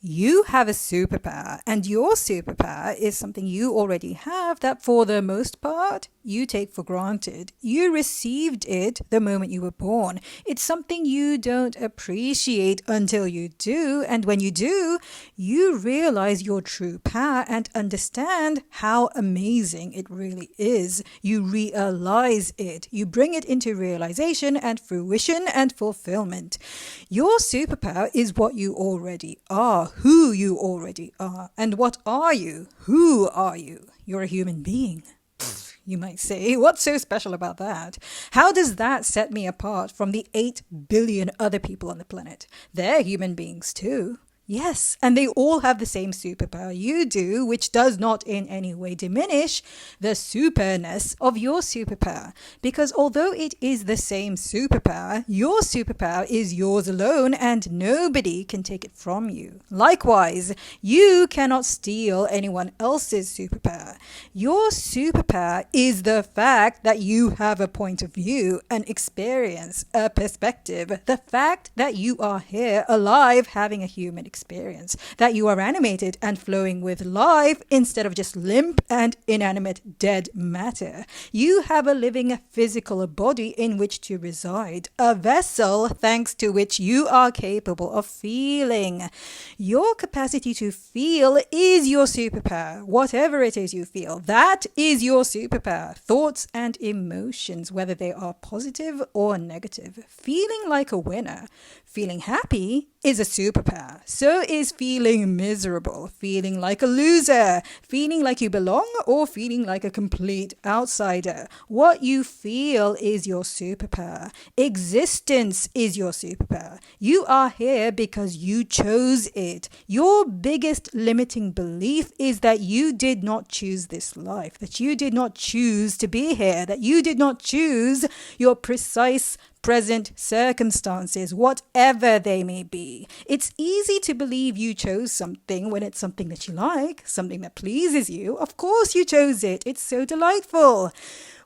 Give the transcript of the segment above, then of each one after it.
You have a superpower, and your superpower is something you already have that, for the most part, you take for granted. You received it the moment you were born. It's something you don't appreciate until you do, and when you do, you realize your true power and understand how amazing it really is. You realize it. You bring it into realization and fruition and fulfillment. Your superpower is what you already are. Who you already are. And what are you? Who are you? You're a human being. You might say, what's so special about that? How does that set me apart from the 8 billion other people on the planet? They're human beings too. Yes, and they all have the same superpower you do, which does not in any way diminish the superness of your superpower. Because although it is the same superpower, your superpower is yours alone and nobody can take it from you. Likewise, you cannot steal anyone else's superpower. Your superpower is the fact that you have a point of view, an experience, a perspective, the fact that you are here alive having a human experience, that you are animated and flowing with life instead of just limp and inanimate dead matter. You have a living physical body in which to reside, a vessel thanks to which you are capable of feeling. Your capacity to feel is your superpower. Whatever it is you feel, that is your superpower. Thoughts and emotions, whether they are positive or negative. Feeling like a winner, feeling happy is a superpower. So is feeling miserable, feeling like a loser, feeling like you belong, or feeling like a complete outsider. What you feel is your superpower. Existence is your superpower. You are here because you chose it. Your biggest limiting belief is that you did not choose this life, that you did not choose to be here, that you did not choose your precise present circumstances, whatever they may be. It's easy to believe you chose something when it's something that you like, something that pleases you. Of course you chose it. It's so delightful.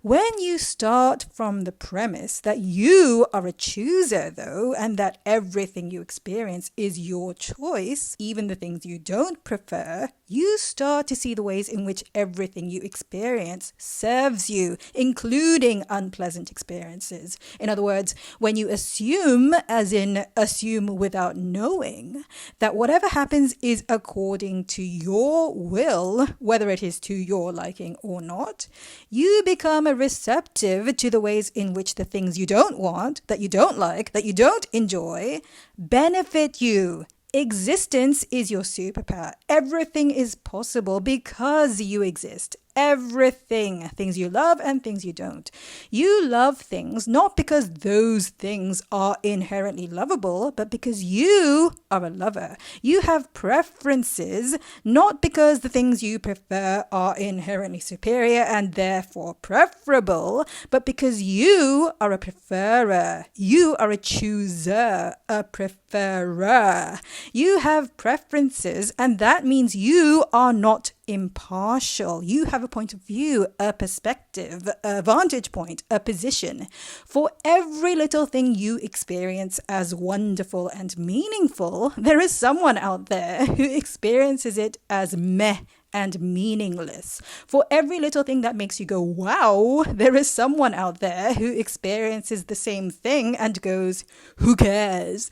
When you start from the premise that you are a chooser, though, and that everything you experience is your choice, even the things you don't prefer, you start to see the ways in which everything you experience serves you, including unpleasant experiences. In other words, when you assume, as in assume without knowing, that whatever happens is according to your will, whether it is to your liking or not, you become receptive to the ways in which the things you don't want, that you don't like, that you don't enjoy, benefit you. Existence is your superpower. Everything is possible because you exist. Everything, things you love and things you don't. You love things not because those things are inherently lovable, but because you are a lover. You have preferences not because the things you prefer are inherently superior and therefore preferable, but because you are a preferer. You are a chooser, a preferer. You have preferences, and that means you are not impartial. You have a point of view, a perspective, a vantage point, a position. For every little thing you experience as wonderful and meaningful, there is someone out there who experiences it as meh and meaningless. For every little thing that makes you go, wow, there is someone out there who experiences the same thing and goes, who cares?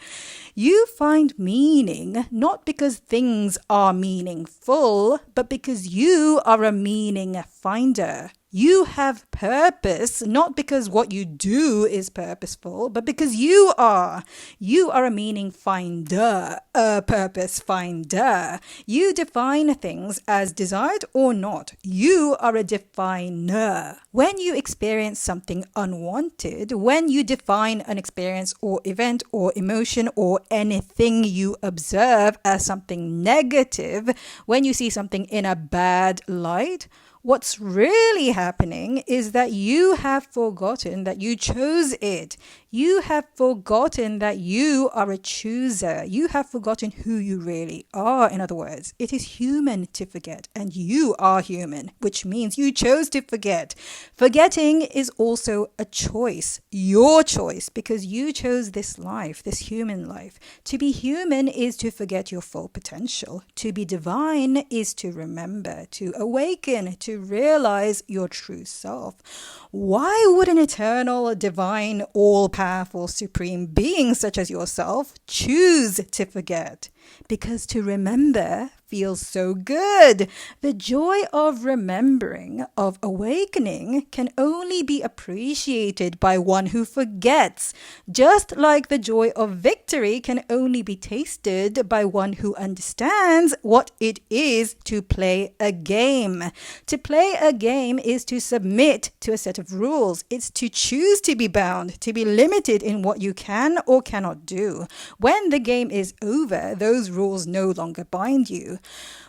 You find meaning not because things are meaningful, but because you are a meaning finder. You have purpose, not because what you do is purposeful, but because you are. You are a meaning finder, a purpose finder. You define things as desired or not. You are a definer. When you experience something unwanted, when you define an experience or event or emotion or anything you observe as something negative, when you see something in a bad light, What's really happening is that you have forgotten that you chose it. You have forgotten that you are a chooser. You have forgotten who you really are. In other words, it is human to forget, and you are human, which means you chose to forget. Forgetting is also a choice, your choice, because you chose this life, this human life. To be human is to forget your full potential. To be divine is to remember, to awaken, to realize your true self. Why would an eternal, divine, all-powerful, supreme being such as yourself choose to forget? Because to remember feels so good. The joy of remembering, of awakening, can only be appreciated by one who forgets, just like the joy of victory can only be tasted by one who understands what it is to play a game. To play a game is to submit to a set of rules. It's to choose to be bound, to be limited in what you can or cannot do. When the game is over, those rules no longer bind you.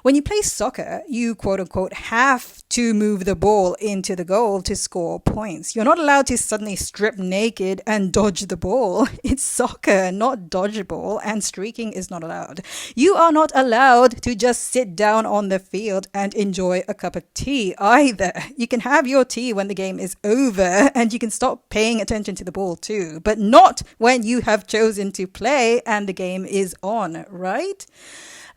When you play soccer, you quote unquote have to move the ball into the goal to score points. You're not allowed to suddenly strip naked and dodge the ball. It's soccer, not dodgeball, and streaking is not allowed. You are not allowed to just sit down on the field and enjoy a cup of tea either. You can have your tea when the game is over and you can stop paying attention to the ball too, but not when you have chosen to play and the game is on, right?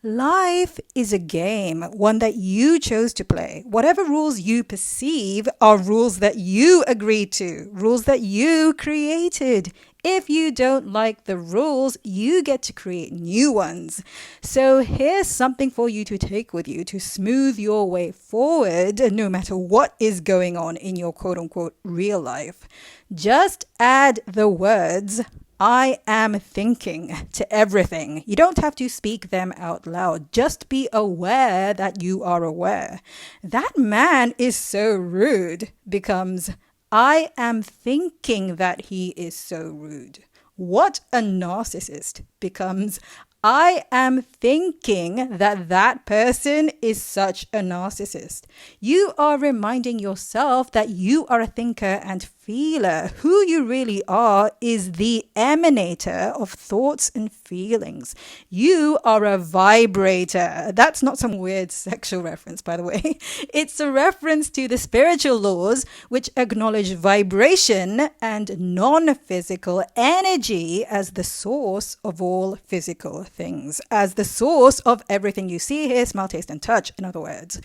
Life is a game, one that you chose to play. Whatever rules you perceive are rules that you agreed to, rules that you created. If you don't like the rules, you get to create new ones. So here's something for you to take with you to smooth your way forward, no matter what is going on in your quote-unquote real life. Just add the words, I am thinking, to everything. You don't have to speak them out loud. Just be aware that you are aware. That man is so rude becomes, I am thinking that he is so rude. What a narcissist becomes, I am thinking that that person is such a narcissist. You are reminding yourself that you are a thinker and feeler. Who you really are is the emanator of thoughts and feelings. You are a vibrator. That's not some weird sexual reference, by the way. It's a reference to the spiritual laws which acknowledge vibration and non-physical energy as the source of all physical things, as the source of everything you see, hear, smell, taste, and touch, in other words.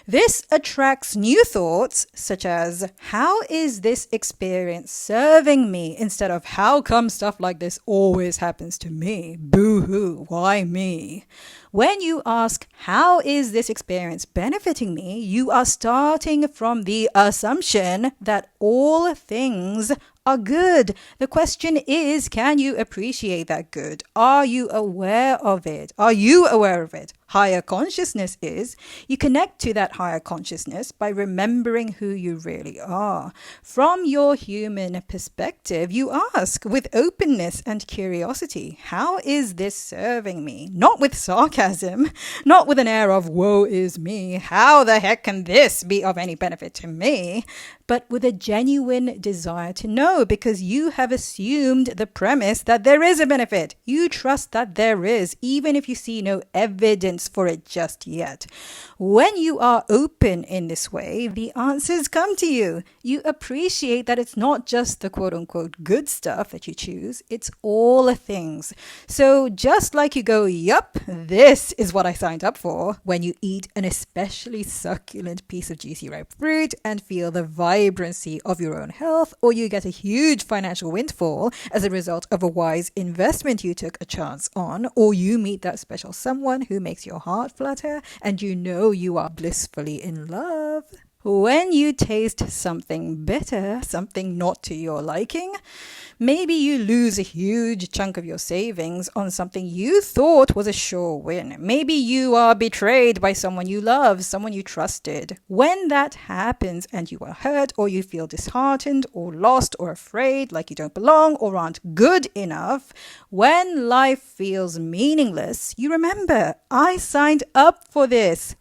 This attracts new thoughts such as, how is this experience serving me? Instead of, how come stuff like this always happens to me? Boo-hoo, why me? When you ask, how is this experience benefiting me? You are starting from the assumption that all things are good. The question is, can you appreciate that good? Are you aware of it? Are you aware of it? Higher consciousness is, you connect to that higher consciousness by remembering who you really are. From your human perspective, you ask with openness and curiosity, how is this serving me? Not with sarcasm, not with an air of woe is me, how the heck can this be of any benefit to me? But with a genuine desire to know, because you have assumed the premise that there is a benefit. You trust that there is, even if you see no evidence for it just yet. When you are open in this way, the answers come to you. You appreciate that it's not just the quote-unquote good stuff that you choose, it's all things. So just like you go, yup, this is what I signed up for, when you eat an especially succulent piece of juicy ripe fruit and feel the vibrancy of your own health, or you get a huge financial windfall as a result of a wise investment you took a chance on, or you meet that special someone who makes your heart flutter and you know you are blissfully in love. When you taste something bitter, something not to your liking, maybe you lose a huge chunk of your savings on something you thought was a sure win. Maybe you are betrayed by someone you love, someone you trusted. When that happens and you are hurt, or you feel disheartened or lost or afraid, like you don't belong or aren't good enough, when life feels meaningless, you remember, I signed up for this.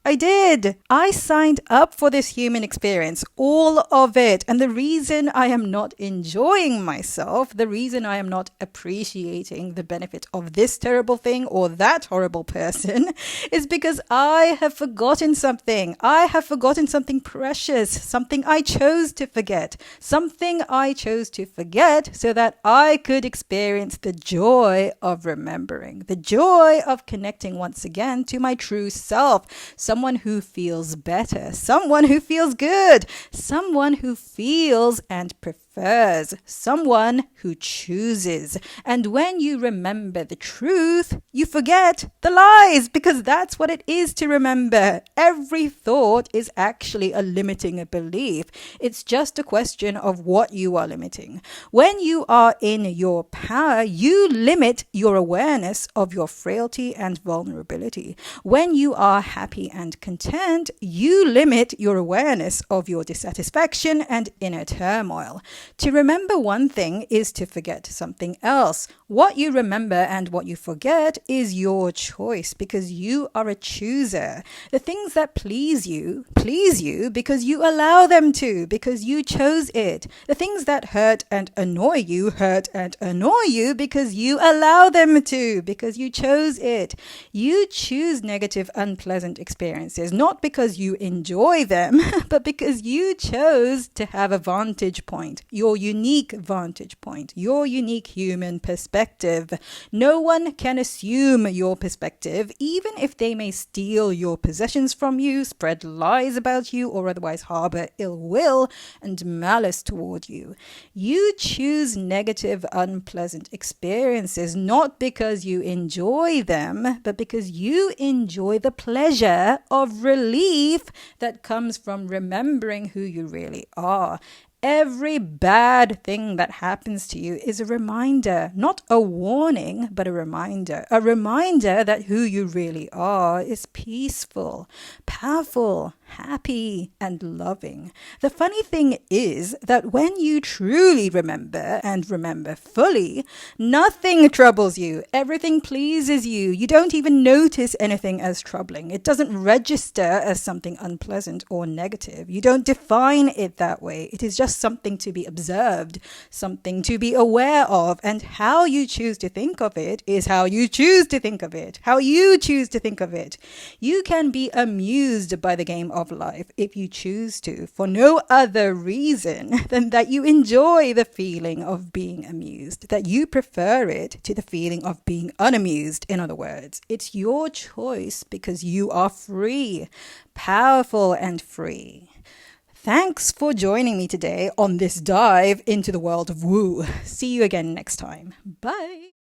I did. I signed up for this human experience, all of it. And the reason I am not enjoying myself, the reason I am not appreciating the benefit of this terrible thing or that horrible person is because I have forgotten something. I have forgotten something precious, something I chose to forget, something I chose to forget so that I could experience the joy of remembering, the joy of connecting once again to my true self. Someone who feels better, someone who feels good, someone who feels and prefers, someone who chooses. And when you remember the truth, you forget the lies, because that's what it is to remember. Every thought is actually a limiting belief. It's just a question of what you are limiting. When you are in your power, you limit your awareness of your frailty and vulnerability. When you are happy and content, you limit your awareness of your dissatisfaction and inner turmoil. To remember one thing is to forget something else. What you remember and what you forget is your choice, because you are a chooser. The things that please you because you allow them to, because you chose it. The things that hurt and annoy you because you allow them to, because you chose it. You choose negative, unpleasant experiences, not because you enjoy them, but because you chose to have a vantage point, your unique vantage point, your unique human perspective. No one can assume your perspective, even if they may steal your possessions from you, spread lies about you, or otherwise harbor ill will and malice toward you. You choose negative, unpleasant experiences not because you enjoy them, but because you enjoy the pleasure of relief that comes from remembering who you really are. Every bad thing that happens to you is a reminder, not a warning, but a reminder that who you really are is peaceful, powerful, happy, and loving. The funny thing is that when you truly remember and remember fully, nothing troubles you. Everything pleases you. You don't even notice anything as troubling. It doesn't register as something unpleasant or negative. You don't define it that way. It is just something to be observed, something to be aware of, and how you choose to think of it is how you choose to think of it, how you choose to think of it. You can be amused by the game of life if you choose to, for no other reason than that you enjoy the feeling of being amused, that you prefer it to the feeling of being unamused. In other words, it's your choice because you are free, powerful and free. Thanks for joining me today on this dive into the world of woo. See you again next time. Bye.